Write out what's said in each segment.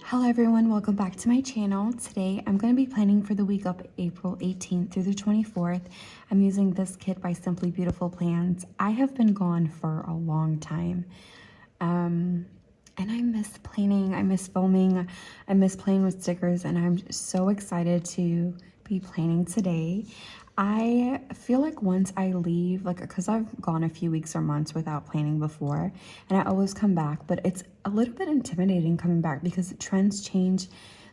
Hello everyone, welcome back to my channel. Today I'm going to be planning for the week of April 18th through the 24th. I'm using this kit by Simply Beautiful Plans. I have been gone for a long time. And I miss planning, I miss filming, I miss playing with stickers, and I'm so excited to be planning today. I feel like once I leave, like, because I've gone a few weeks or months without planning before, and I always come back, but it's a little bit intimidating coming back because trends change,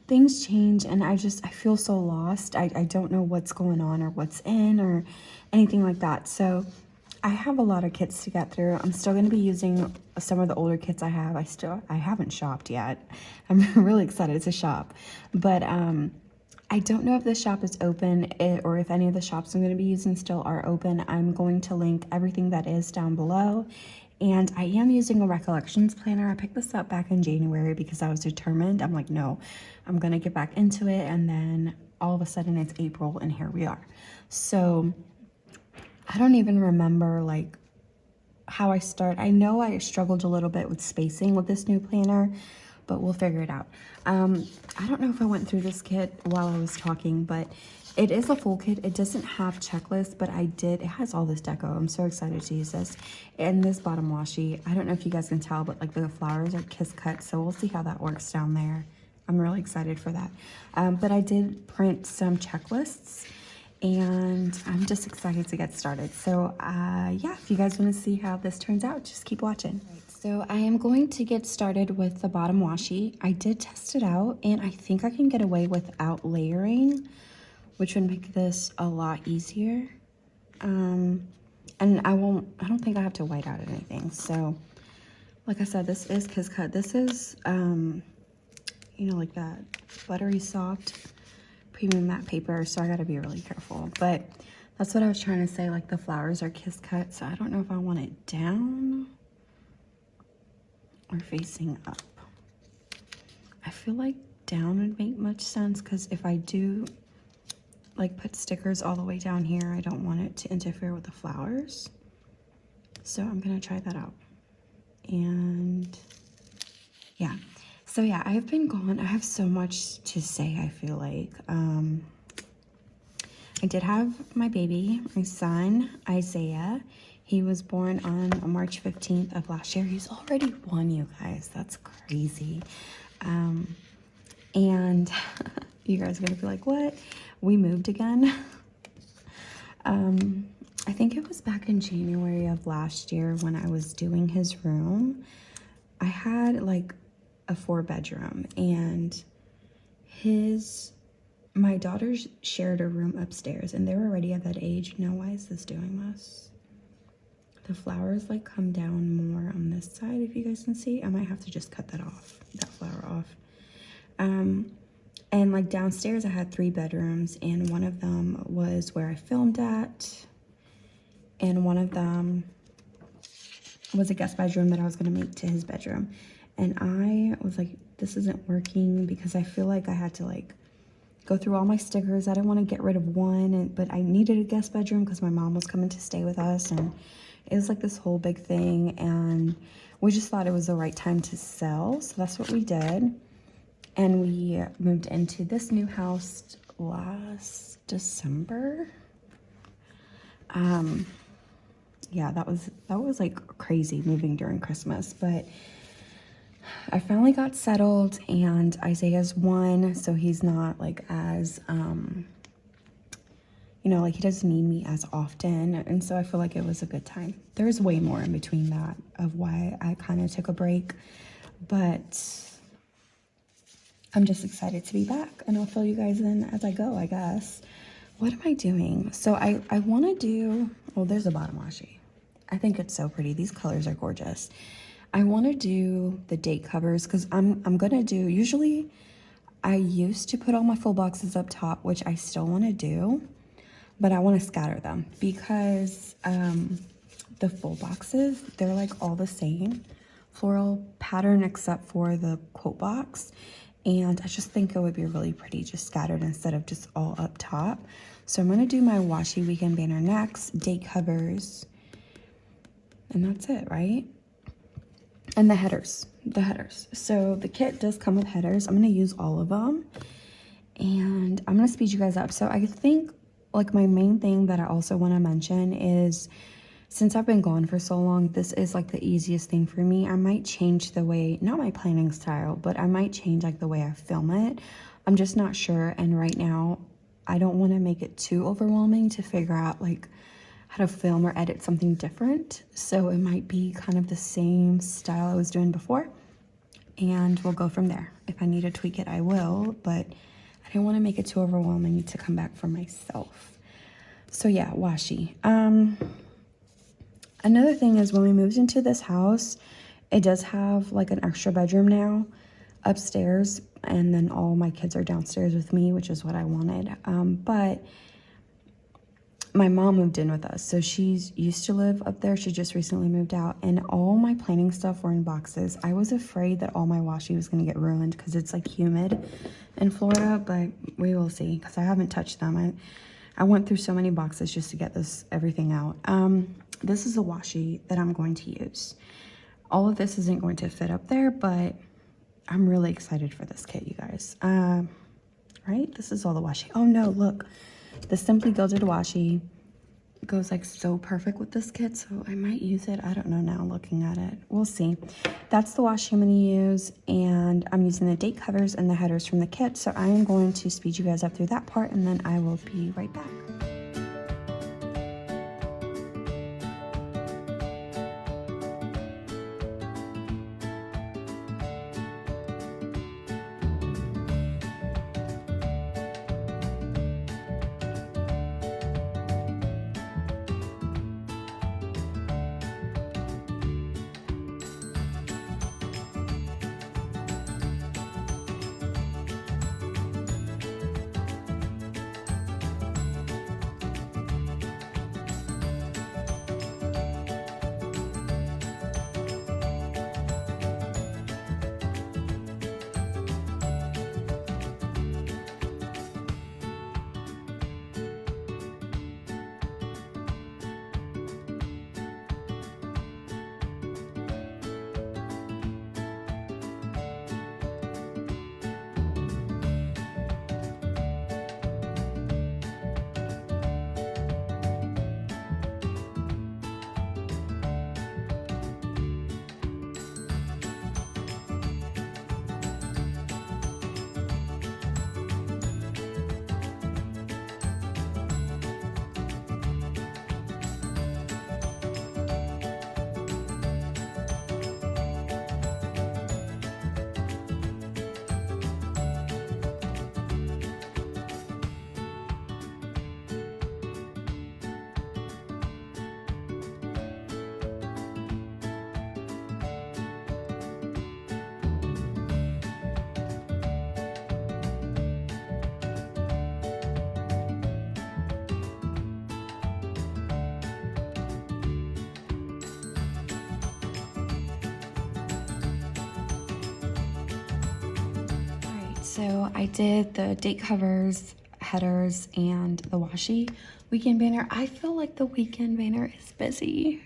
things change, and I feel so lost. I don't know what's going on or what's in or anything like that. So I have a lot of kits to get through. I'm still going to be using some of the older kits I have. I haven't shopped yet. I'm really excited to shop, but I don't know if this shop is open or if any of the shops I'm going to be using still are open. I'm going to link everything that is down below. And I am using a recollections planner. I picked this up back in January because I was determined. I'm like, no, I'm going to get back into it. And then all of a sudden it's April and here we are. So I don't even remember like how I start. I know I struggled a little bit with spacing with this new planner, but we'll figure it out. I don't know if I went through this kit while I was talking, but it is a full kit. It doesn't have checklists, but it has all this deco. I'm so excited to use this. And this bottom washi, I don't know if you guys can tell, but like the flowers are kiss cut, so we'll see how that works down there. I'm really excited for that. But I did print some checklists, and I'm just excited to get started. So yeah, if you guys want to see how this turns out, just keep watching. So I am going to get started with the bottom washi. I did test it out, and I think I can get away without layering, which would make this a lot easier. And I don't think I have to white out anything. So like I said, this is kiss cut. This is, you know, like that buttery soft premium matte paper, so I gotta be really careful. But that's what I was trying to say, like the flowers are kiss cut, so I don't know if I want it down or facing up. I feel like down would make much sense, because if I do like put stickers all the way down here, I don't want it to interfere with the flowers. So I'm gonna try that out. And yeah, so yeah, I've been gone. I have so much to say, I feel like. I did have my baby, my son, Isaiah. He was born on March 15th of last year. He's already 1, you guys. That's crazy. And you guys are gonna be like, what? We moved again? I think it was back in January of last year when I was doing his room. I had like a 4-bedroom, and my daughters shared a room upstairs, and they were already at that age. Now, why is this doing this? The flowers like come down more on this side, if you guys can see. I might have to just cut that flower off. And like downstairs I had 3 bedrooms, and one of them was where I filmed at, and one of them was a guest bedroom that I was gonna make to his bedroom. And I was like, this isn't working, because I feel like I had to like go through all my stickers. I didn't want to get rid of one, but I needed a guest bedroom because my mom was coming to stay with us, and it was like this whole big thing, and we just thought it was the right time to sell, so that's what we did. And we moved into this new house last December. Yeah, that was like crazy moving during Christmas, but I finally got settled, and Isaiah's 1, so he's not like as, you know, like he doesn't need me as often, and so I feel like it was a good time. There's way more in between that of why I kind of took a break, but I'm just excited to be back, and I'll fill you guys in as I go, I guess. What am I doing? So I want to do, well, there's a bottom washi. I think it's so pretty. These colors are gorgeous. I want to do the date covers, because I'm gonna do, usually I used to put all my full boxes up top, which I still want to do, but I want to scatter them, because the full boxes, they're like all the same floral pattern except for the quote box, and I just think it would be really pretty just scattered instead of just all up top. So I'm gonna do my washi weekend banner next, date covers, and that's it, right? And the headers, So the kit does come with headers. I'm gonna use all of them, and I'm gonna speed you guys up. So I think like my main thing that I also want to mention is, since I've been gone for so long, this is like the easiest thing for me. I might change the way, not my planning style, but I might change like the way I film it. I'm just not sure. And right now I don't want to make it too overwhelming to figure out like how to film or edit something different. So it might be kind of the same style I was doing before, and we'll go from there. If I need to tweak it, I will, but I didn't want to make it too overwhelming to come back for myself. So yeah, washi. Another thing is, when we moved into this house, it does have like an extra bedroom now upstairs, and then all my kids are downstairs with me, which is what I wanted. But my mom moved in with us, so she's used to live up there. She just recently moved out, and all my planning stuff were in boxes. I was afraid that all my washi was gonna get ruined because it's like humid in Florida, but we will see, because I haven't touched them. I went through so many boxes just to get everything out. This is a washi that I'm going to use. All of this isn't going to fit up there, but I'm really excited for this kit, you guys. Right? This is all the washi. Oh no, look. The Simply Gilded washi goes like so perfect with this kit, so I might use it. I don't know now looking at it. We'll see. That's the washi I'm going to use, and I'm using the date covers and the headers from the kit, so I am going to speed you guys up through that part, and then I will be right back. So I did the date covers, headers, and the washi. Weekend banner. I feel like the weekend banner is busy,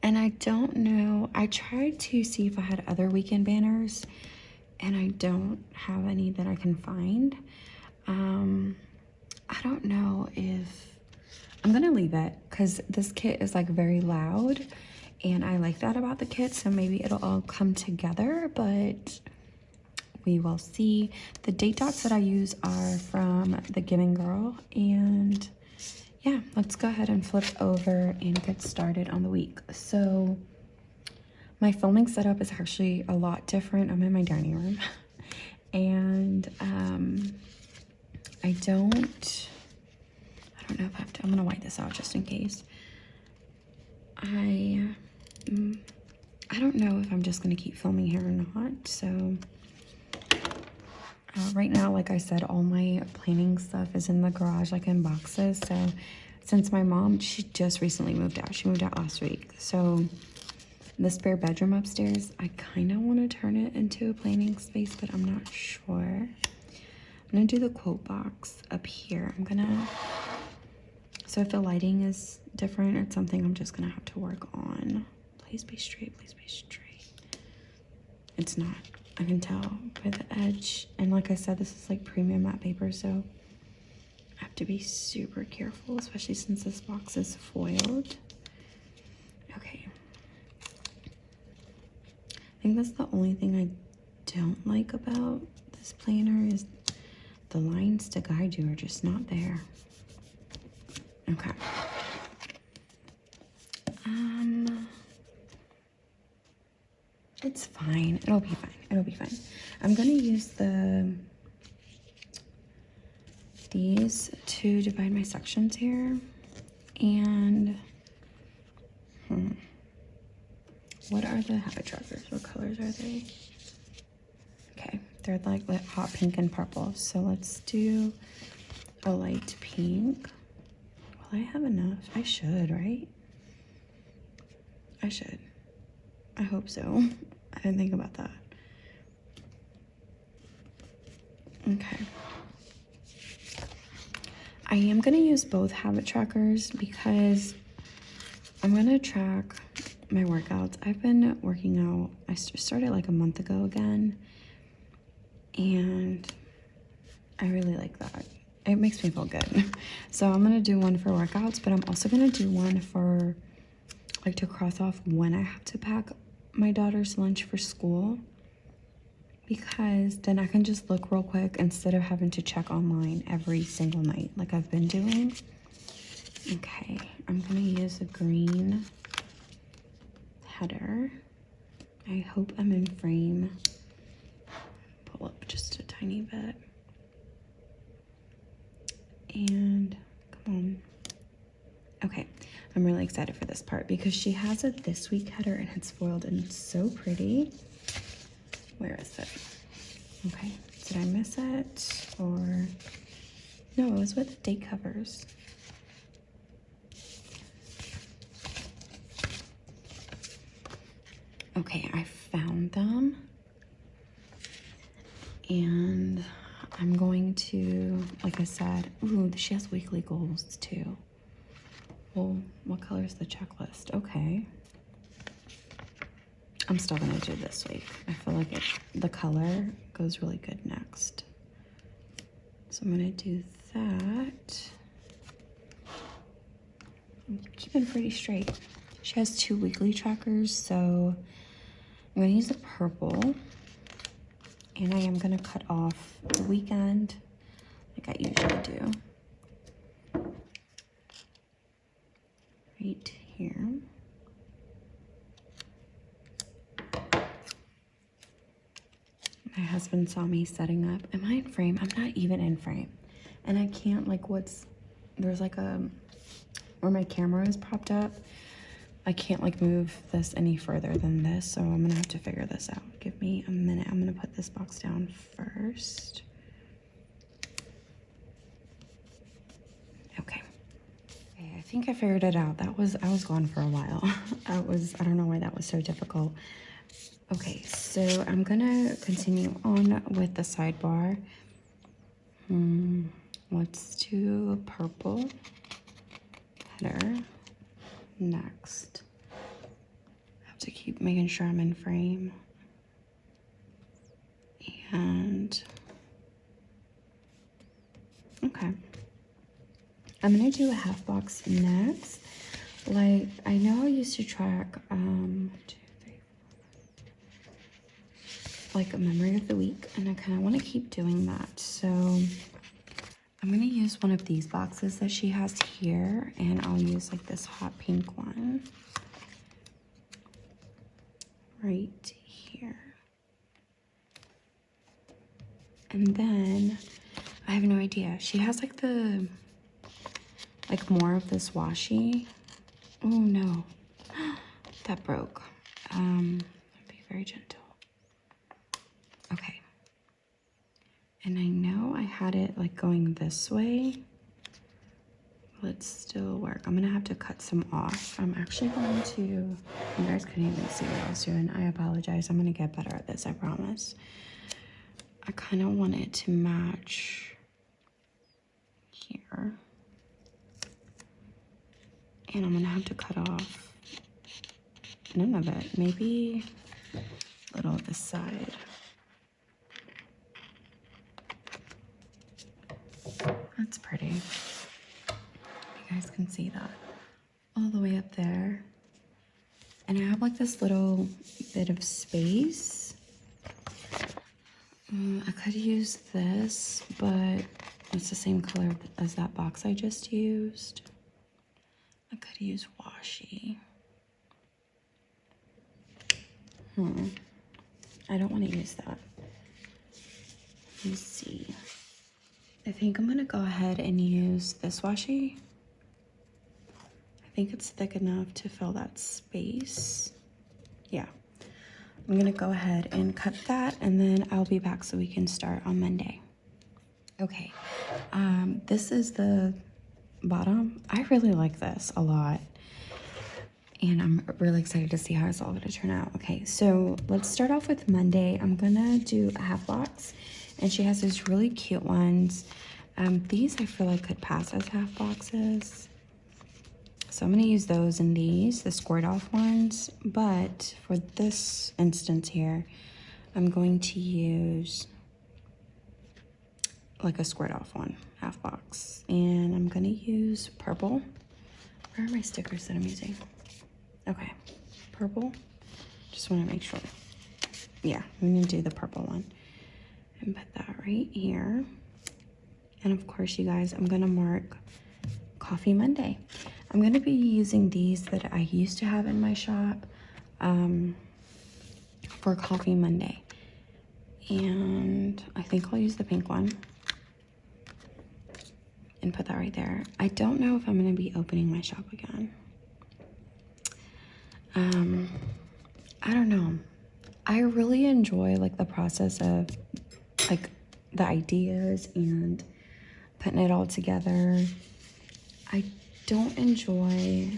and I don't know. I tried to see if I had other weekend banners, and I don't have any that I can find. I don't know if I'm gonna leave it, because this kit is like very loud, and I like that about the kit, so maybe it'll all come together, but we will see. The date dots that I use are from the Giving Girl, and yeah, let's go ahead and flip over and get started on the week. So my filming setup is actually a lot different. I'm in my dining room, and I don't know if I have to. I'm gonna white this out just in case. I don't know if I'm just gonna keep filming here or not, so right now, like I said, all my planning stuff is in the garage, like in boxes. So since my mom, she just recently moved out. She moved out last week. So the spare bedroom upstairs, I kind of want to turn it into a planning space, but I'm not sure. I'm going to do the quote box up here. So if the lighting is different, it's something I'm just going to have to work on. Please be straight, please be straight. It's not. I can tell by the edge. And like I said, this is like premium matte paper, so I have to be super careful, especially since this box is foiled. Okay. I think that's the only thing I don't like about this planner is the lines to guide you are just not there. Okay. It's fine. It'll be fine. It'll be fine. I'm gonna use these to divide my sections here. And what are the habit trackers? What colors are they? Okay, they're like hot pink and purple. So let's do a light pink. Will I have enough? I should, right? I should. I hope so. I didn't think about that. Okay. I am going to use both habit trackers because I'm going to track my workouts. I've been working out. I started like a month ago again. And I really like that. It makes me feel good. So I'm going to do one for workouts, but I'm also going to do one for like to cross off when I have to pack my daughter's lunch for school, because then I can just look real quick instead of having to check online every single night like I've been doing. Okay, I'm gonna use a green header. I hope I'm in frame. Pull up just a tiny bit. And come on. Okay, I'm really excited for this part because she has a this week header and it's foiled and it's so pretty. Where is it? Okay, did I miss it? Or no, it was with date covers. Okay, I found them. And I'm going to, like I said, ooh, she has weekly goals too. Well, what color is the checklist? Okay. I'm still gonna do this week. I feel like the color goes really good next. So I'm gonna do that. I'm keeping pretty straight. She has 2 weekly trackers, so I'm gonna use the purple. And I am gonna cut off the weekend like I usually do. Right here. My husband saw me setting up. Am I in frame? I'm not even in frame. And I can't, like, there's like where my camera is propped up. I can't like move this any further than this, so I'm gonna have to figure this out. Give me a minute. I'm gonna put this box down first. Okay. Okay, I think I figured it out. I was gone for a while. I don't know why that was so difficult. Okay, so I'm gonna continue on with the sidebar. Let's do a purple header next. I have to keep making sure I'm in frame. And okay. I'm gonna do a half box next. Like, I know I used to track 2, 3, 4, like a memory of the week, and I kind of want to keep doing that. So I'm gonna use one of these boxes that she has here, and I'll use like this hot pink one right here. And then I have no idea. She has like more of this washi. Oh no, that broke. Be very gentle. Okay. And I know I had it like going this way. Will it still work? I'm gonna have to cut some off. I'm actually going to, you guys couldn't even see what I was doing. I apologize. I'm gonna get better at this, I promise. I kind of want it to match here. And I'm gonna have to cut off none of it. Maybe little this side. That's pretty. You guys can see that all the way up there. And I have like this little bit of space. I could use this, but it's the same color as that box I just used. I could use washi. I don't want to use that. Let me see. I think I'm gonna go ahead and use this washi. I think it's thick enough to fill that space. Yeah. I'm gonna go ahead and cut that, and then I'll be back so we can start on Monday. Okay, this is the bottom. I really like this a lot, and I'm really excited to see how it's all gonna turn out. Okay, so let's start off with Monday. I'm gonna do a half box, and she has these really cute ones. These I feel like could pass as half boxes. So I'm gonna use those and these, the squared off ones, but for this instance here, I'm going to use like a squared off one, half box. And I'm gonna use purple. Where are my stickers that I'm using? Okay, purple. Just wanna make sure. Yeah, I'm gonna do the purple one. And put that right here. And of course, you guys, I'm gonna mark Coffee Monday. I'm gonna be using these that I used to have in my shop for Coffee Monday. And I think I'll use the pink one and put that right there. I don't know if I'm gonna be opening my shop again. I don't know. I really enjoy like the process of like the ideas and putting it all together. I don't enjoy,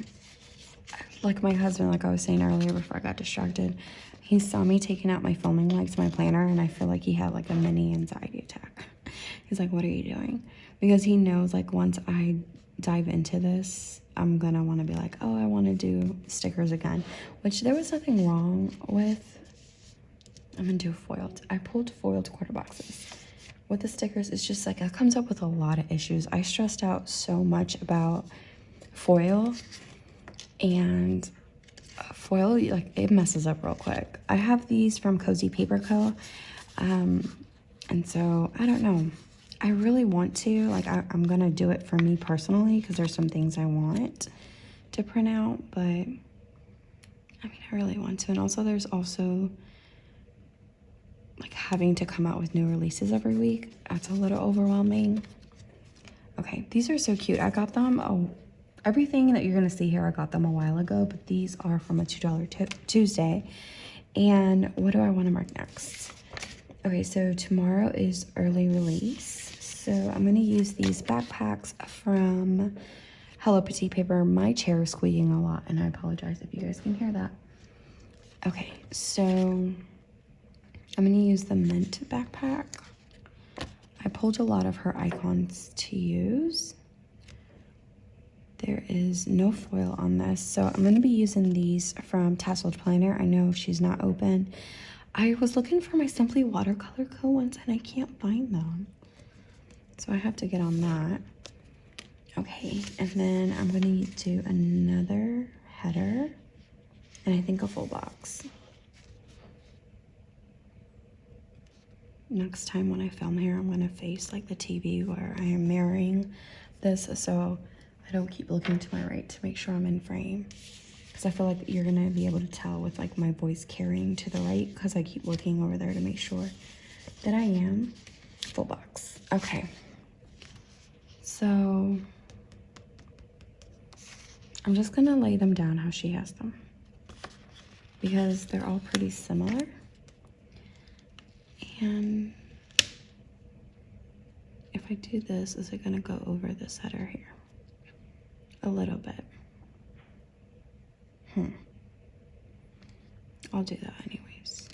like my husband, like I was saying earlier before I got distracted, he saw me taking out my filming legs, my planner, and I feel like he had like a mini anxiety attack. He's like, what are you doing? Because he knows like once I dive into this, I'm gonna wanna be like, oh, I wanna do stickers again, which there was nothing wrong with. I'm gonna do foiled. I pulled foiled quarter boxes. With the stickers, it's just like, it comes up with a lot of issues. I stressed out so much about foil, and foil, like it messes up real quick. I have these from Cozy Paper Co. And so I don't know. I really want to, like I'm gonna do it for me personally because there's some things I want to print out, but I mean, I really want to. And also there's also like having to come out with new releases every week. That's a little overwhelming. Okay, these are so cute. I got them, everything that you're gonna see here, I got them a while ago, but these are from a $2 Tuesday. And what do I wanna mark next? Okay, so tomorrow is early release. So I'm gonna use these backpacks from Hello Petite Paper. My chair is squeaking a lot, and I apologize if you guys can hear that. Okay, so I'm gonna use the Mint backpack. I pulled a lot of her icons to use. There is no foil on this, so I'm gonna be using these from Tasseled Planner. I know she's not open. I was looking for my Simply Watercolor Co ones and I can't find them. So I have to get on that. Okay, and then I'm gonna do another header and I think a full box. Next time when I film here, I'm gonna face like the TV where I am mirroring this so I don't keep looking to my right to make sure I'm in frame. Because I feel like you're gonna be able to tell with like my voice carrying to the right because I keep looking over there to make sure that I am. Full box. Okay. So I'm just gonna lay them down how she has them because they're all pretty similar. And if I do this, is it gonna go over this header here? A little bit. I'll do that anyways.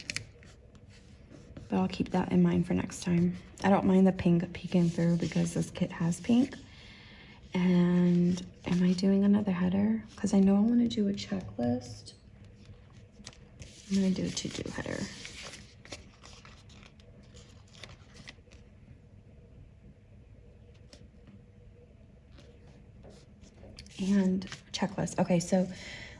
But I'll keep that in mind for next time. I don't mind the pink peeking through because this kit has pink. And am I doing another header? Because I know I want to do a checklist. I'm gonna do a to-do header. and checklist. Okay, so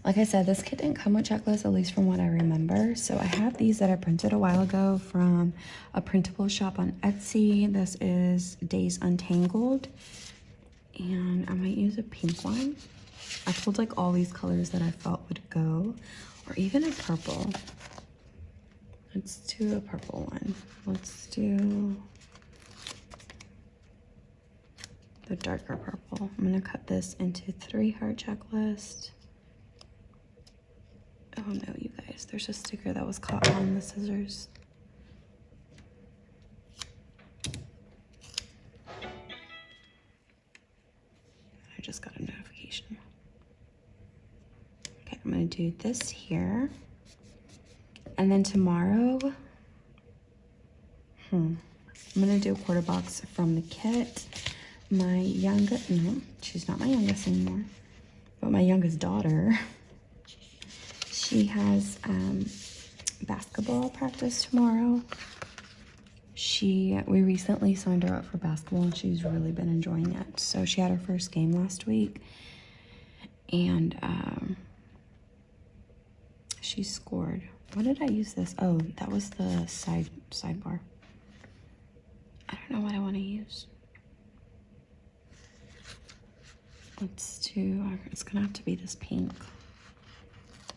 like I said, this kit didn't come with checklist, at least from what I remember. So I have these that I printed a while ago from a printable shop on Etsy. This is Days Untangled, and I might use a pink one. I pulled like all these colors that I felt would go, or even a purple. Let's do a purple one. Let's do the darker purple. I'm gonna cut this into 3 heart checklist. Oh no, you guys, there's a sticker that was caught on the scissors. I just got a notification. Okay, I'm gonna do this here. And then tomorrow, I'm gonna do a quarter box from the kit. My youngest, no, she's not my youngest anymore, but my youngest daughter, she has basketball practice tomorrow. We recently signed her up for basketball and she's really been enjoying it. So she had her first game last week and she scored. What did I use this? Oh, that was the sidebar. I don't know what I want to use. Let's do, it's gonna have to be this pink.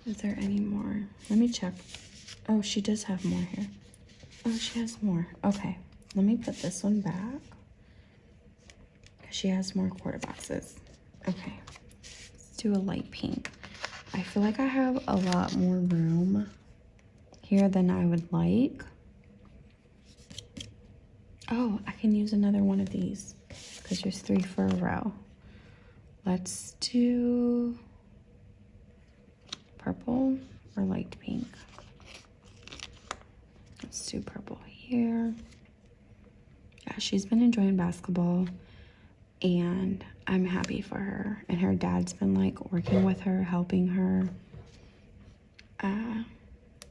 Is there any more? Let me check. Oh, she does have more here. Oh, she has more. Okay, let me put this one back. She has more quarter boxes. Okay, let's do a light pink. I feel like I have a lot more room here than I would like. Oh, I can use another one of these because there's 3 for a row. Let's do purple or light pink. Let's do purple here. Yeah, she's been enjoying basketball and I'm happy for her. And her dad's been like working with her, helping her.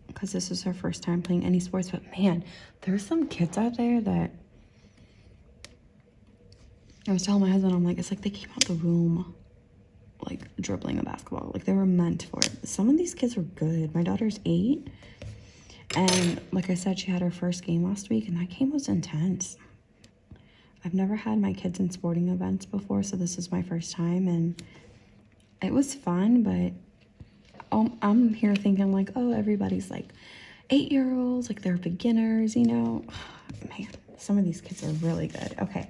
Because this is her first time playing any sports. But man, there's some kids out there that I was telling my husband, I'm like, it's like they came out the womb like dribbling a basketball. Like they were meant for it. Some of these kids are good. My daughter's 8. And like I said, she had her first game last week and that game was intense. I've never had my kids in sporting events before, so this is my first time and it was fun, but I'm here thinking like, oh, everybody's like 8-year-olds, like they're beginners, you know. Man, some of these kids are really good. Okay,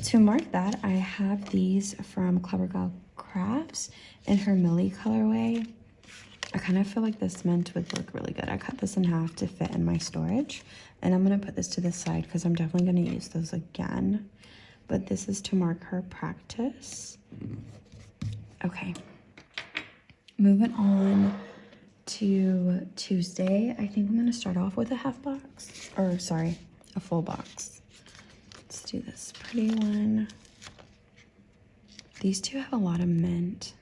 to mark that, I have these from Clever Girl Crafts in her Millie colorway. I kind of feel like this mint would look really good. I cut this in half to fit in my storage, and I'm gonna put this to the side because I'm definitely gonna use those again. But this is to mark her practice. Okay, moving on to Tuesday. I think I'm gonna start off with a half box, or sorry, a full box. Let's do this pretty one. These two have a lot of mint,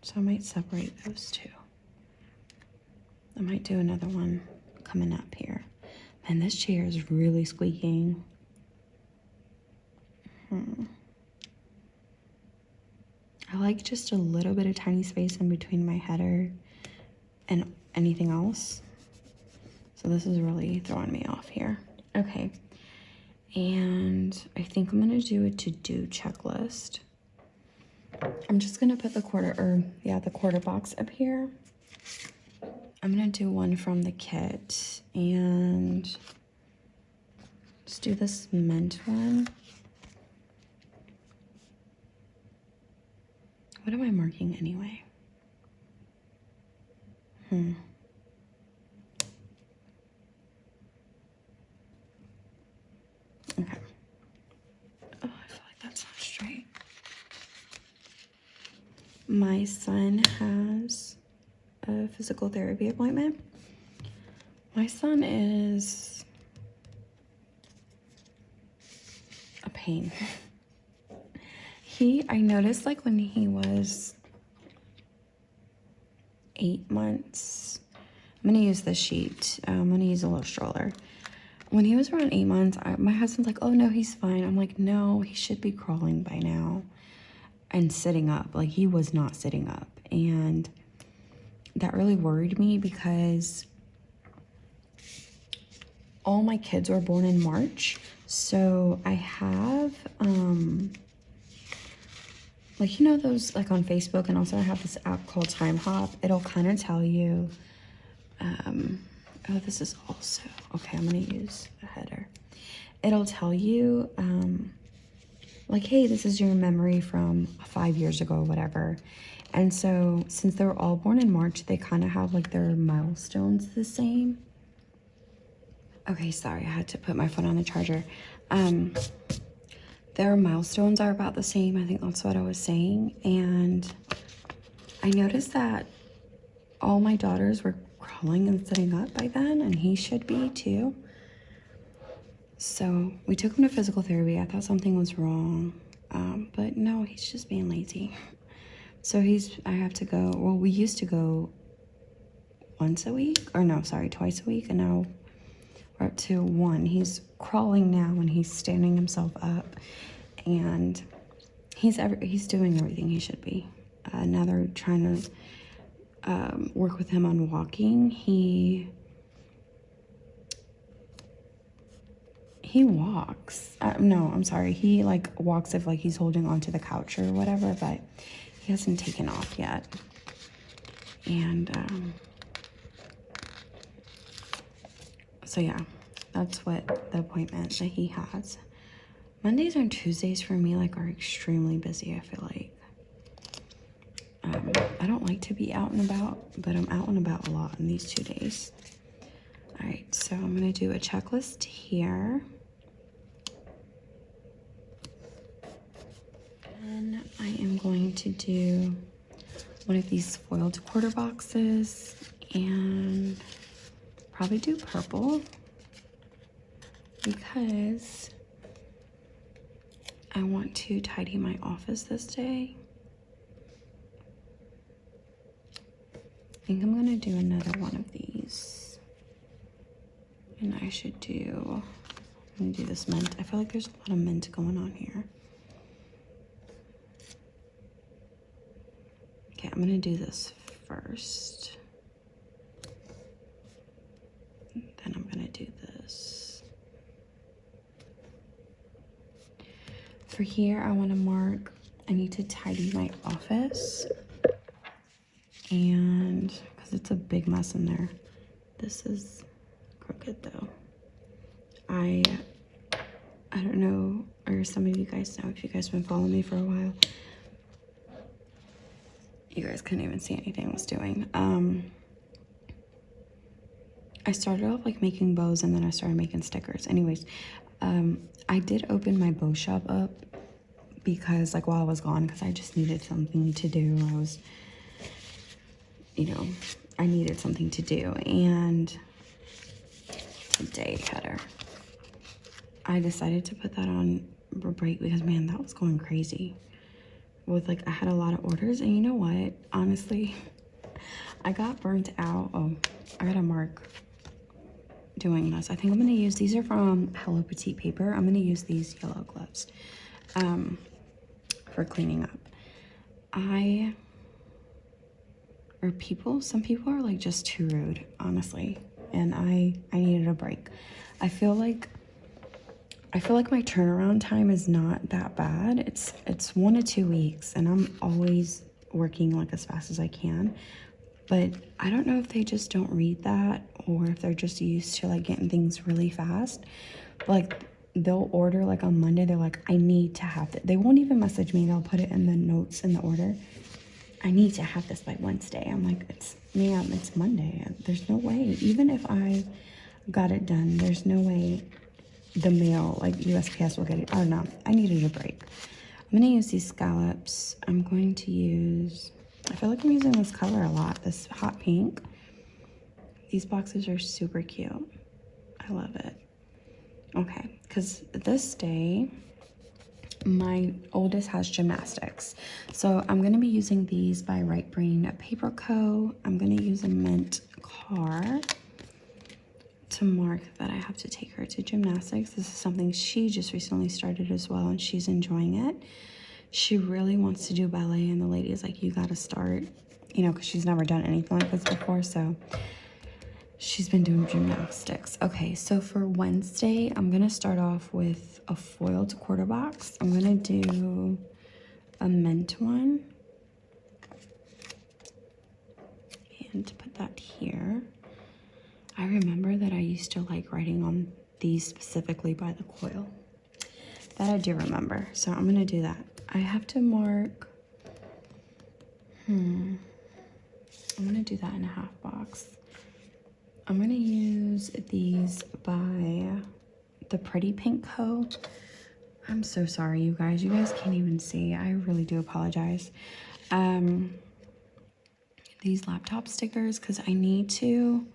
so I might separate those two. I might do another one coming up here. Man, this chair is really squeaking. I like just a little bit of tiny space in between my header and anything else. So this is really throwing me off here. Okay, and I think I'm gonna do a to-do checklist. I'm just gonna put the quarter box up here. I'm gonna do one from the kit and let's do this mint one. What am I marking anyway? Okay. Oh, I feel like that's not straight. My son has a physical therapy appointment. My son is a pain. I noticed like when he was 8 months, I'm gonna use this sheet. I'm gonna use a little stroller. When he was around 8 months, my husband's like, oh no, he's fine. I'm like, no, he should be crawling by now. and sitting up. Like, he was not sitting up. And that really worried me because all my kids were born in March. So I have, like, you know, those like on Facebook, and also I have this app called Time Hop. It'll kind of tell you, oh, this is also, okay, I'm going to use a header. It'll tell you, like, hey, this is your memory from 5 years ago, whatever. And so since they were all born in March, they kind of have like their milestones the same. Okay, sorry, I had to put my phone on the charger. Their milestones are about the same. I think that's what I was saying. And I noticed that all my daughters were crawling and sitting up by then, and he should be too. So we took him to physical therapy. I thought something was wrong, but no, he's just being lazy. So I have to go, well, we used to go twice a week, and now we're up to one. He's crawling now, and he's standing himself up, and he's doing everything he should be. Now they're trying to work with him on walking. He walks. No, I'm sorry. He like walks if like he's holding onto the couch or whatever, but he hasn't taken off yet. And so yeah, that's what the appointment that he has. Mondays and Tuesdays for me like are extremely busy, I feel like. I don't like to be out and about, but I'm out and about a lot in these 2 days. All right, so I'm gonna do a checklist here. And I am going to do one of these foiled quarter boxes and probably do purple because I want to tidy my office this day. I think I'm gonna do another one of these. And I'm gonna do this mint. I feel like there's a lot of mint going on here. Okay, I'm gonna do this first. Then I'm gonna do this. For here, I wanna mark, I need to tidy my office. And, because it's a big mess in there. This is crooked though. I don't know, or some of you guys know, if you guys have been following me for a while, you guys couldn't even see anything I was doing. I started off like making bows, and then I started making stickers. Anyways, I did open my bow shop up because like while I was gone, because I just needed something to do. I was, you know, I needed something to do. And today, header, I decided to put that on break because man, that was going crazy. With like, I had a lot of orders, and you know what? Honestly, I got burnt out. Oh, I got a mark doing this. I think I'm gonna use, these are from Hello Petite Paper. I'm gonna use these yellow gloves for cleaning up. Some people are like just too rude, honestly, and I needed a break. I feel like my turnaround time is not that bad. It's 1 to 2 weeks, and I'm always working like as fast as I can. But I don't know if they just don't read that, or if they're just used to like getting things really fast. Like they'll order like on Monday, they're like, I need to have it. They won't even message me. They'll put it in the notes in the order. I need to have this by Wednesday. I'm like, ma'am, it's Monday. There's no way. Even if I got it done, there's no way the mail, like USPS will get it. I don't know. I needed a break. I'm gonna use these scallops. I'm going to use, I feel like I'm using this color a lot, this hot pink. These boxes are super cute. I love it. Okay, because this day, my oldest has gymnastics. So I'm gonna be using these by Right Brain Paper Co. I'm gonna use a mint card to mark that I have to take her to gymnastics. This is something she just recently started as well, and she's enjoying it. she really wants to do ballet, and the lady is like, you gotta start, you know, because she's never done anything like this before, so she's been doing gymnastics. Okay, so for Wednesday, I'm gonna start off with a foiled quarter box. I'm gonna do a mint one. And put that here. I remember that I used to like writing on these specifically by the coil. That I do remember. So I'm gonna do that. I have to mark, I'm gonna do that in a half box. I'm gonna use these by the Pretty Pink Co. I'm so sorry, you guys. You guys can't even see. I really do apologize. These laptop stickers, because I need to.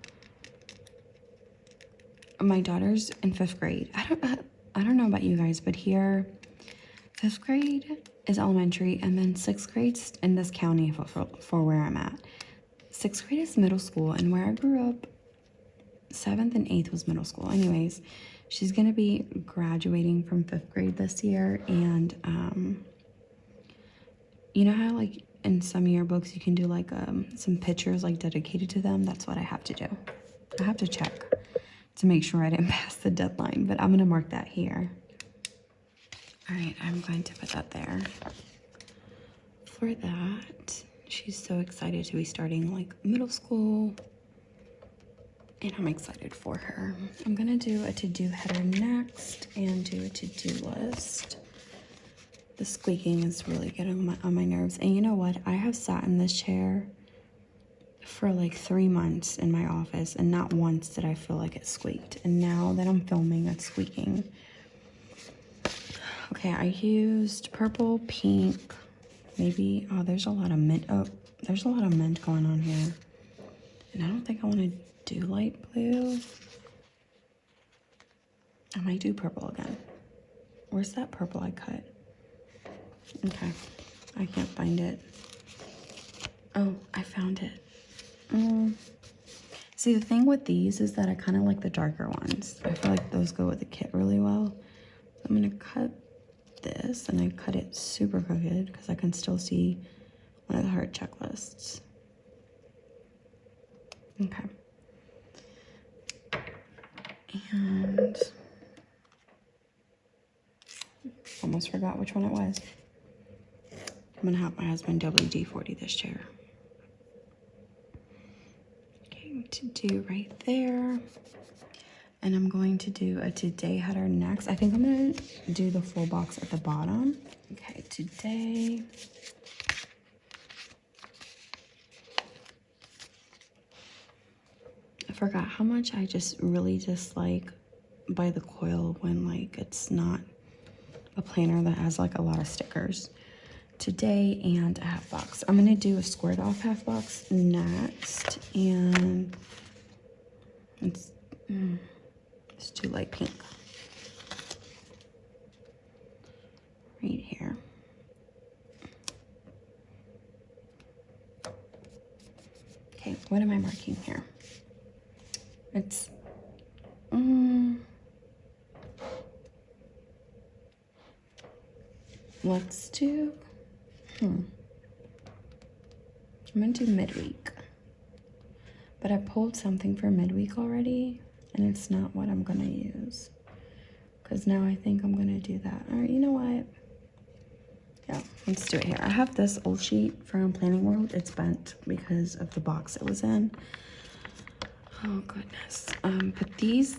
My daughter's in 5th grade. I don't know about you guys, but here, 5th grade is elementary, and then 6th grade's in this county for where I'm at. 6th grade is middle school, and where I grew up, 7th and 8th was middle school. Anyways, she's gonna be graduating from 5th grade this year, and you know how like in some yearbooks you can do like some pictures like dedicated to them? That's what I have to do. I have to check to make sure I didn't pass the deadline, but I'm gonna mark that here. All right, I'm going to put that there. For that, she's so excited to be starting like middle school, and I'm excited for her. I'm gonna do a to-do header next and do a to-do list. The squeaking is really getting on my nerves. And you know what? I have sat in this chair for like 3 months in my office, and not once did I feel like it squeaked. And now that I'm filming, it's squeaking. Okay, I used purple, pink, maybe, oh, there's a lot of mint. Oh, there's a lot of mint going on here. And I don't think I want to do light blue. I might do purple again. Where's that purple I cut? Okay, I can't find it. Oh, I found it. See, the thing with these is that I kind of like the darker ones. I feel like those go with the kit really well. So I'm gonna cut this, and I cut it super crooked because I can still see one of the heart checklists. Okay. And almost forgot which one it was. I'm gonna have my husband WD-40 this chair. Okay, to do right there. And I'm going to do a today header next. I think I'm gonna do the full box at the bottom. Okay, today. I forgot how much I just really dislike by the coil when like it's not a planner that has like a lot of stickers. Today and a half box. I'm gonna do a squared off half box next, and it's too light pink right here. Okay, what am I marking here? It's let's do I'm gonna do midweek, but I pulled something for midweek already, and it's not what I'm gonna use, because now I think I'm gonna do that. All right, you know what? Yeah, let's do it here. I have this old sheet from Planning World. It's bent because of the box it was in. Oh goodness. But these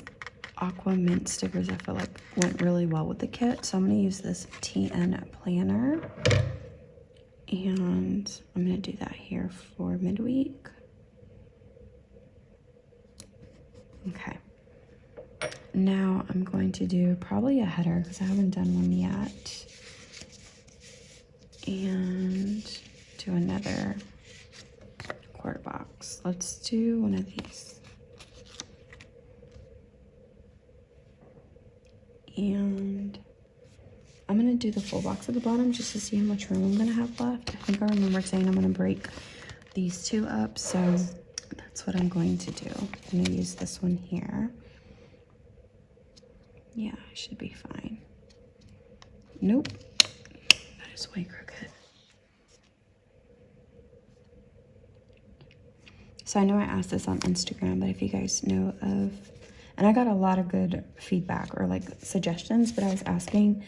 aqua mint stickers I feel like went really well with the kit, so I'm gonna use this TN planner. And I'm gonna do that here for midweek. Okay. Now I'm going to do probably a header because I haven't done one yet. And do another quarter box. Let's do one of these. And I'm gonna do the full box at the bottom just to see how much room I'm gonna have left. I think I remember saying I'm gonna break these two up, so that's what I'm going to do. I'm gonna use this one here. Yeah, I should be fine. Nope, that is way crooked. So I know I asked this on Instagram, but if you guys know of, and I got a lot of good feedback or like suggestions, but I was asking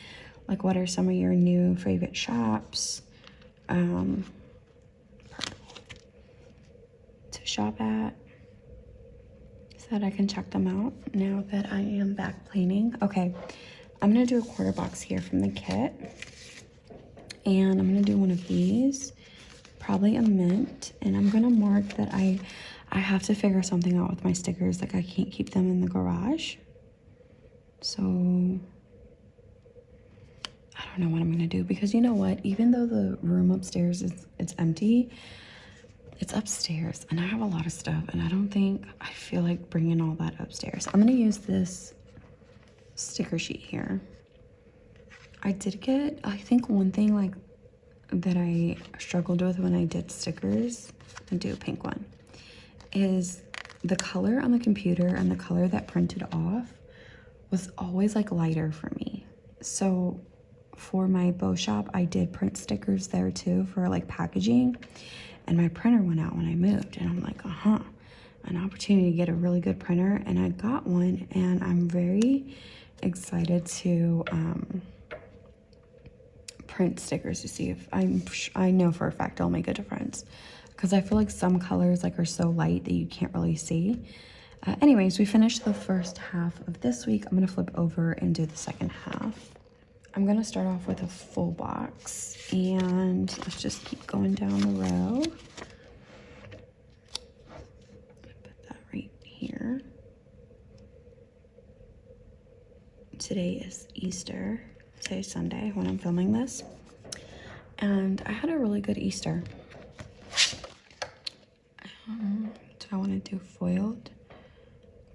like, what are some of your new favorite shops to shop at, so that I can check them out now that I am back planning. Okay, I'm gonna do a quarter box here from the kit, and I'm gonna do one of these, probably a mint, and I'm gonna mark that I have to figure something out with my stickers. Like, I can't keep them in the garage, so I don't know what I'm gonna do, because you know what, even though the room upstairs it's empty, it's upstairs and I have a lot of stuff, and I feel like bringing all that upstairs. I'm gonna use this sticker sheet here. I did get, I think one thing like that I struggled with when I did stickers, I do a pink one, is the color on the computer and the color that printed off was always like lighter for me. So for my bow shop, I did print stickers there too for like packaging, and my printer went out when I moved, and I'm like, an opportunity to get a really good printer, and I got one, and I'm very excited to print stickers to see if I know for a fact it'll make a difference, because I feel like some colors like are so light that you can't really see. Anyways, we finished the first half of this week. I'm gonna flip over and do the second half. I'm gonna start off with a full box, and let's just keep going down the row. Put that right here. Today is Easter. Today's Sunday when I'm filming this, and I had a really good Easter. Do I want to do foiled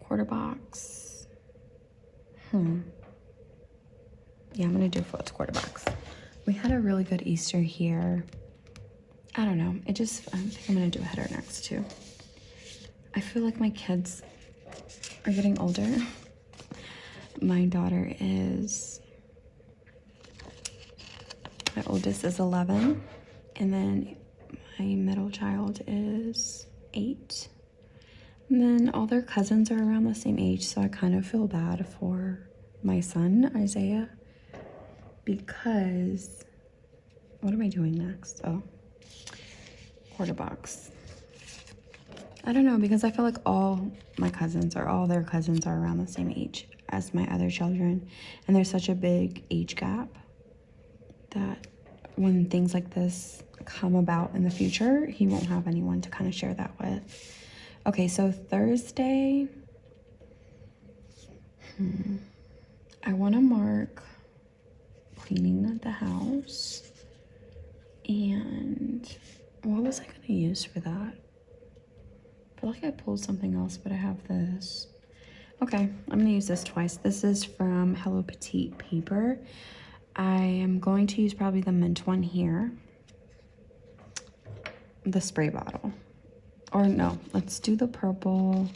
quarter box? Yeah, I'm gonna do foiled quarter box. We had a really good Easter here. I don't know, I think I'm gonna do a header next too. I feel like my kids are getting older. My daughter is, my oldest is 11, and then my middle child is 8. And then all their cousins are around the same age, so I kind of feel bad for my son, Isaiah, because, what am I doing next? Oh, quarter box. I don't know, because I feel like all their cousins are around the same age as my other children, and there's such a big age gap that when things like this come about in the future, he won't have anyone to kind of share that with. Okay, so Thursday, I want to mark cleaning the house, and what was I going to use for that? I feel like I pulled something else, but I have this. Okay, I'm gonna use this twice. This is from Hello Petite paper. I am going to use probably the mint one here. The spray bottle. Or no, let's do the purple.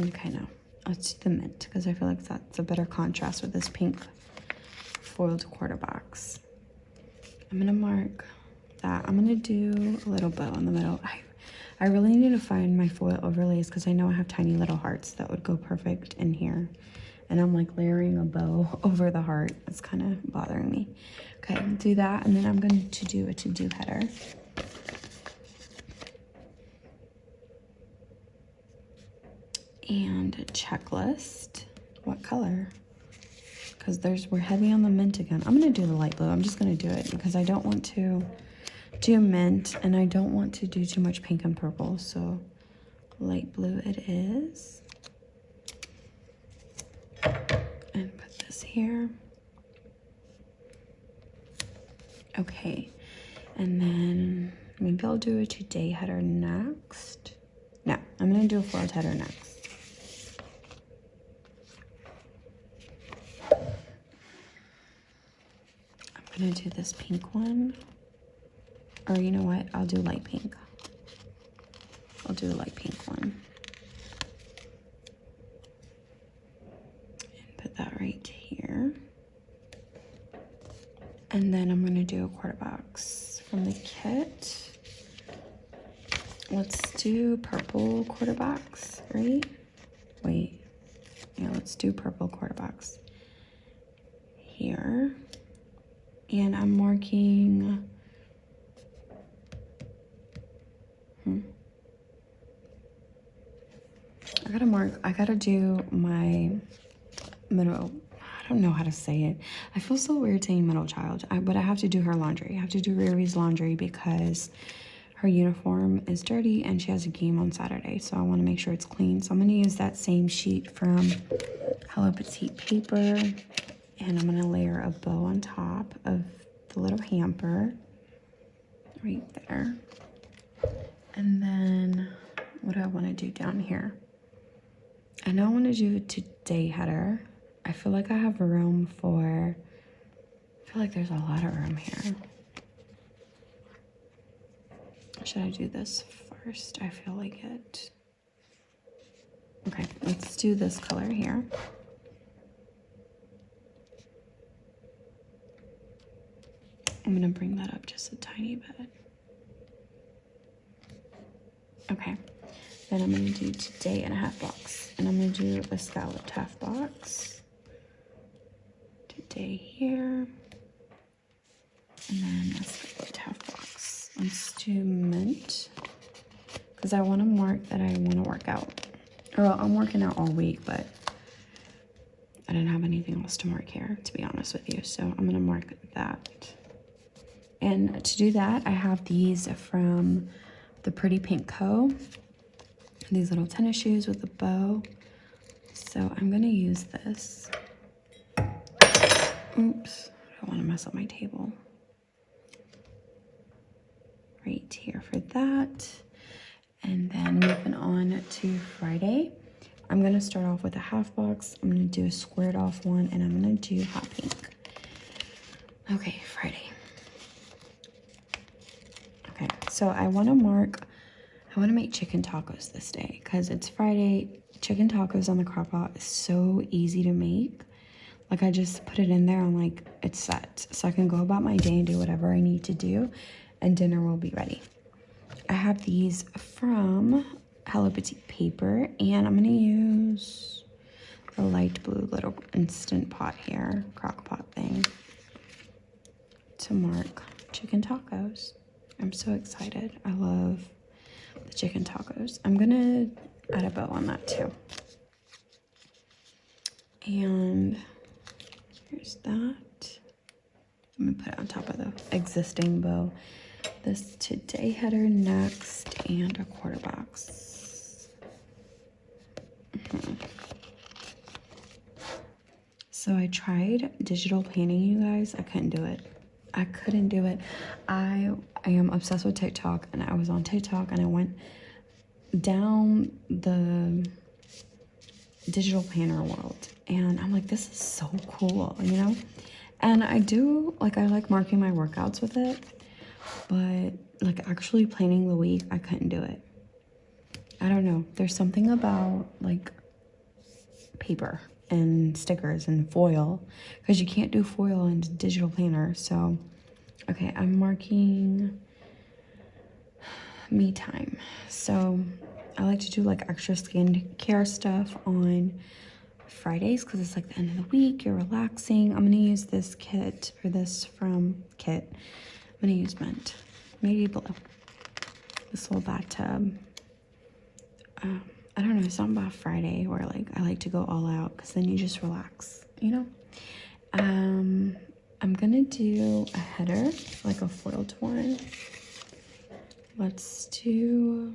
Okay, no. Let's do the mint, because I feel like that's a better contrast with this pink foiled quarter box. I'm gonna mark that. I'm gonna do a little bow in the middle. I really need to find my foil overlays, because I know I have tiny little hearts that would go perfect in here. And I'm like layering a bow over the heart. It's kind of bothering me. Okay, do that, and then I'm going to do a to-do header. And a checklist. What color? Because we're heavy on the mint again. I'm going to do the light blue. I'm just going to do it because I don't want to do mint, and I don't want to do too much pink and purple, so light blue it is. And put this here. Okay, and then maybe I'll do a today header next. No, I'm gonna do a foiled header next. I'm gonna do this pink one. Or you know what? I'll do light pink. I'll do the light pink one. And put that And then I'm gonna do a quarter box from the kit. Let's do purple quarter box, right? Wait, yeah, let's do purple quarter box here. And I'm marking, I gotta do my middle, I don't know how to say it. I feel so weird saying middle child, but I have to do her laundry. I have to do Riri's laundry because her uniform is dirty and she has a game on Saturday. So I wanna make sure it's clean. So I'm gonna use that same sheet from Hello Petite paper, and I'm gonna layer a bow on top of the little hamper right there. And then what do I wanna do down here? I know I wanna do a today header. I feel like I have room for, I feel like there's a lot of room here. Should I do this first? I feel like it. Okay, let's do this color here. I'm gonna bring that up just a tiny bit. Okay, then I'm gonna do today in a half box. And I'm gonna do a scalloped half box. Today here. And then a scalloped half box. Let's do mint. Because I wanna mark that I wanna work out. Well, I'm working out all week, but I didn't have anything else to mark here, to be honest with you. So I'm gonna mark that. And to do that, I have these from the Pretty Pink Co. These little tennis shoes with a bow. So I'm gonna use this. Oops, I don't wanna mess up my table. Right here for that. And then moving on to Friday, I'm gonna start off with a half box. I'm gonna do a squared off one, and I'm gonna do hot pink. Okay, Friday. Okay, so I wanna make chicken tacos this day because it's Friday. Chicken tacos on the crock pot is so easy to make. Like I just put it in there and like it's set. So I can go about my day and do whatever I need to do and dinner will be ready. I have these from Hello Petite paper, and I'm gonna use the light blue little Instant Pot here, crock pot thing, to mark chicken tacos. I'm so excited. I love the chicken tacos. I'm gonna add a bow on that too. And here's that. I'm gonna put it on top of the existing bow. This today header next, and a quarter box. So I tried digital painting, you guys. I couldn't do it. I couldn't do it. I am obsessed with TikTok, and I was on TikTok and I went down the digital painter world, and I'm like, this is so cool, you know? And I like marking my workouts with it, but like actually planning the week, I couldn't do it. I don't know. There's something about like paper and stickers and foil, because you can't do foil in digital planner. So, okay, I'm marking me time. So I like to do like extra skincare stuff on Fridays because it's like the end of the week, you're relaxing. I'm gonna use this kit, or this from kit. I'm gonna use mint, maybe blue. This little bathtub. I don't know, something about Friday where like I like to go all out because then you just relax, you know? I'm gonna do a header, like a foiled one. Let's do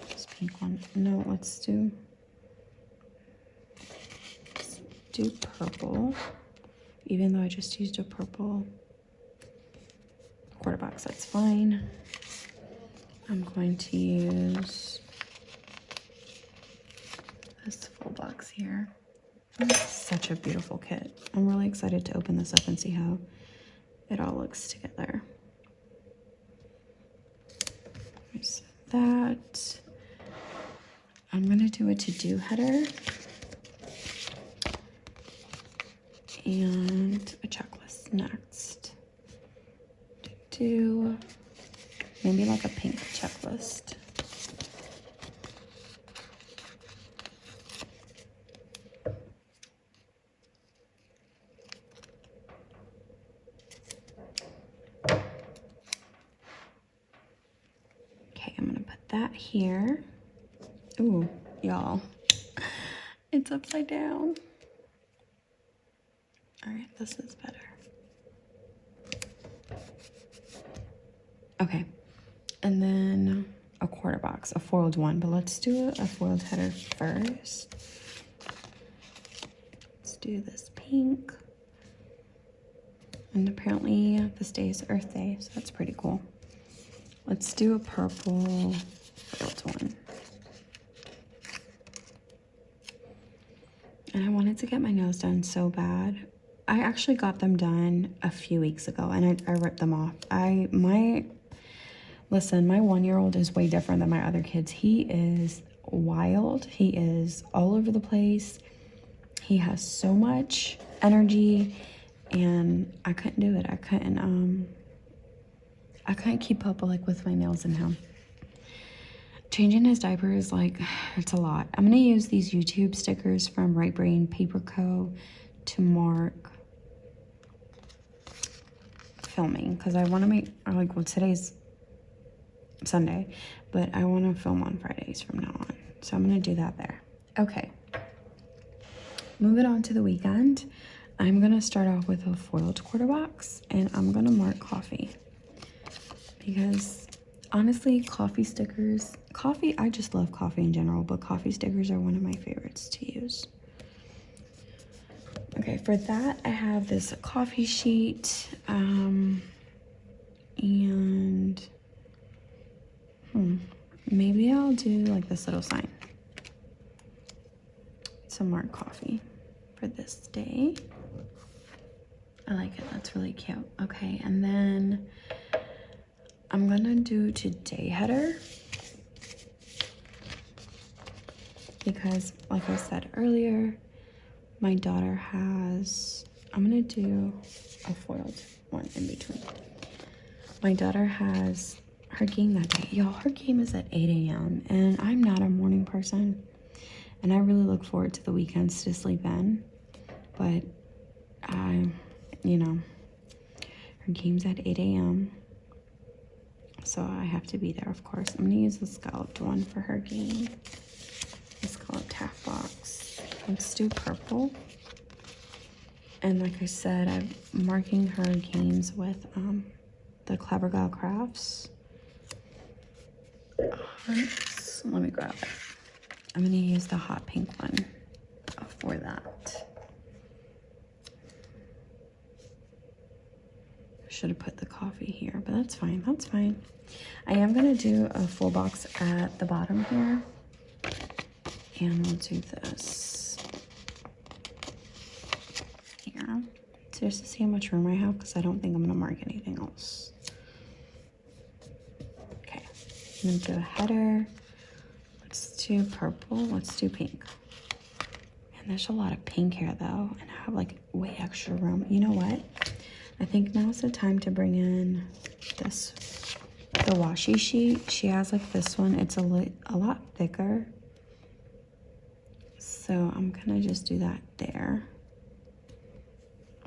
this pink one. No, let's do purple, even though I just used a purple quarter box, that's fine. I'm going to use this full box here. It's such a beautiful kit. I'm really excited to open this up and see how it all looks together. There's that. I'm gonna do a to-do header and a checklist next. do maybe like a pink checklist. Okay, I'm gonna put that here. Ooh, y'all, it's upside down. All right, this is better. Okay, and then a quarter box, a foiled one, but let's do a foiled header first. Let's do this pink. And apparently this day is Earth Day, so that's pretty cool. Let's do a purple foiled one. And I wanted to get my nails done so bad. I actually got them done a few weeks ago and I ripped them off. Listen, my 1-year-old is way different than my other kids. He is wild. He is all over the place. He has so much energy and I couldn't do it. I couldn't keep up like with my nails and him. Changing his diaper is like, it's a lot. I'm gonna use these YouTube stickers from Right Brain Paper Co. to mark filming because I want to make, like, well, today's Sunday, but I want to film on Fridays from now on. So I'm going to do that there. Okay. Moving on to the weekend. I'm going to start off with a foiled quarter box and I'm going to mark coffee because honestly, coffee stickers, I just love coffee in general, but coffee stickers are one of my favorites to use. Okay, for that, I have this coffee sheet, and maybe I'll do like this little sign to mark coffee for this day. I like it, that's really cute. Okay, and then I'm gonna do today header because like I said earlier, my daughter has, I'm gonna do a foiled one in between. My daughter has her game that day. Y'all, her game is at 8 a.m. and I'm not a morning person. And I really look forward to the weekends to sleep in. But you know, her game's at 8 a.m. So I have to be there, of course. I'm gonna use the scalloped one for her game. The scalloped half box. Let's do purple. And like I said, I'm marking her games with the Clever Gal Crafts. Hearts. Let me grab it. I'm gonna use the hot pink one for that. I should have put the coffee here, but that's fine, that's fine. I am gonna do a full box at the bottom here. And we'll do this here. So just to see how much room I have, because I don't think I'm gonna mark anything else. Okay, I'm gonna do a header. Let's do purple, let's do pink. And there's a lot of pink here though, and I have like way extra room. You know what? I think now's the time to bring in this, the washi sheet. She has like this one, it's a lot thicker. So I'm gonna just do that there.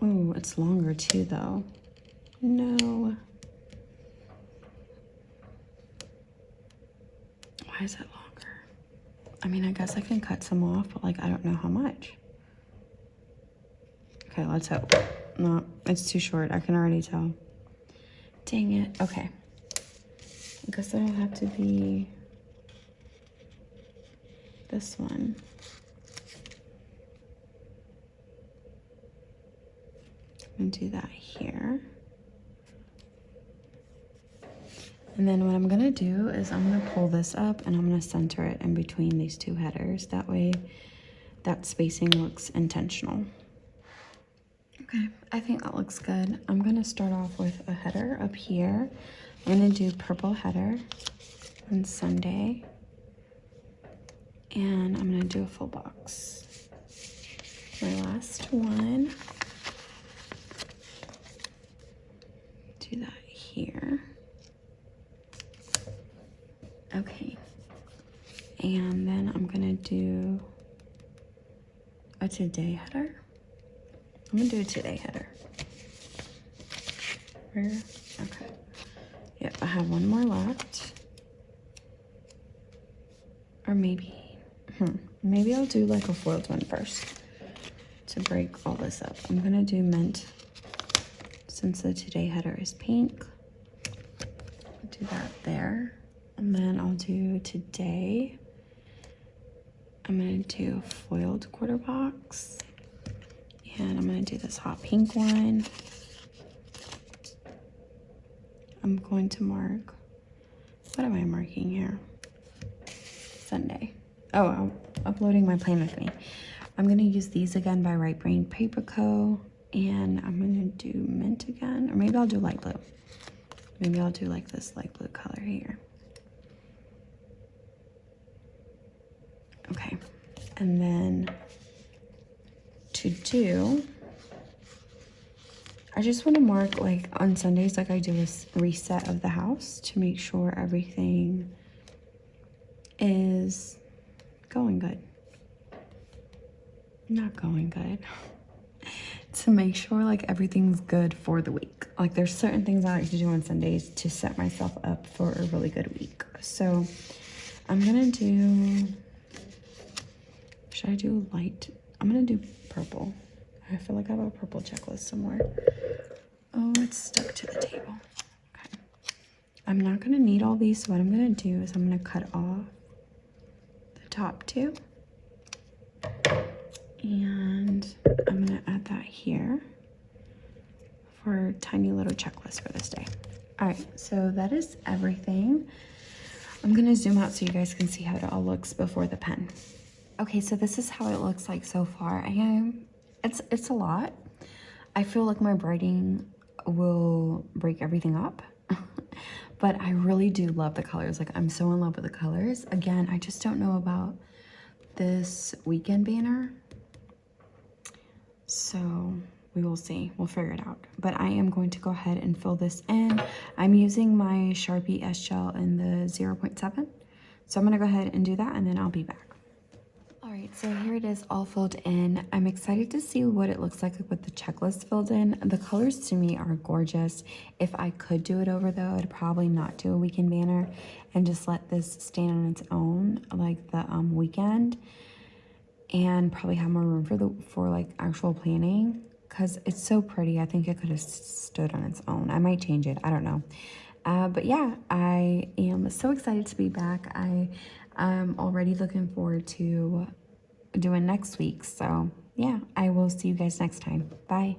Oh, it's longer too though. No. Why is it longer? I mean, I guess I can cut some off, but like, I don't know how much. Okay, let's hope. No, it's too short. I can already tell. Dang it. Okay. I guess it'll have to be this one. I'm gonna do that here. And then what I'm gonna do is I'm gonna pull this up and I'm gonna center it in between these two headers. That way that spacing looks intentional. Okay, I think that looks good. I'm gonna start off with a header up here. I'm gonna do purple header on Sunday. And I'm gonna do a full box. My last one. Do that here. here. Okay. And then I'm gonna do a today header. I'm gonna do a today header. Where? Okay. Yep, I have one more left. Or maybe, maybe I'll do like a foiled one first to break all this up. I'm gonna do mint since the today header is pink. I'll do that there. And then I'll do today. I'm gonna do foiled quarter box. And I'm gonna do this hot pink one. I'm going to mark, what am I marking here? Sunday. Oh, I'm uploading my plan with me. I'm gonna use these again by Right Brain Paper Co. And I'm gonna do mint again, or maybe I'll do light blue. Maybe I'll do like this light blue color here. Okay, and then to do, I just want to mark like on Sundays, like I do a reset of the house to make sure everything is going good. Not going good. To make sure like everything's good for the week. Like there's certain things I like to do on Sundays to set myself up for a really good week. So I'm gonna do, should I do light? I'm gonna do purple. I feel like I have a purple checklist somewhere. Oh, it's stuck to the table. Okay. I'm not gonna need all these, so what I'm gonna do is I'm gonna cut off the top two. And I'm gonna add that here for a tiny little checklist for this day. All right, so that is everything. I'm gonna zoom out so you guys can see how it all looks before the pen. Okay, so this is how it looks like so far. It's a lot. I feel like my writing will break everything up. But I really do love the colors. Like I'm so in love with the colors. Again, I just don't know about this weekend banner. So we will see. We'll figure it out. But I am going to go ahead and fill this in. I'm using my Sharpie S Gel in the 0.7. So I'm gonna go ahead and do that and then I'll be back. All right, so here it is all filled in. I'm excited to see what it looks like with the checklist filled in. The colors to me are gorgeous. If I could do it over though, I'd probably not do a weekend banner and just let this stand on its own, like the weekend, and probably have more room for like actual planning because it's so pretty. I think it could have stood on its own. I might change it, I don't know. But yeah, I am so excited to be back. I'm already looking forward to doing next week. So yeah, I will see you guys next time. Bye.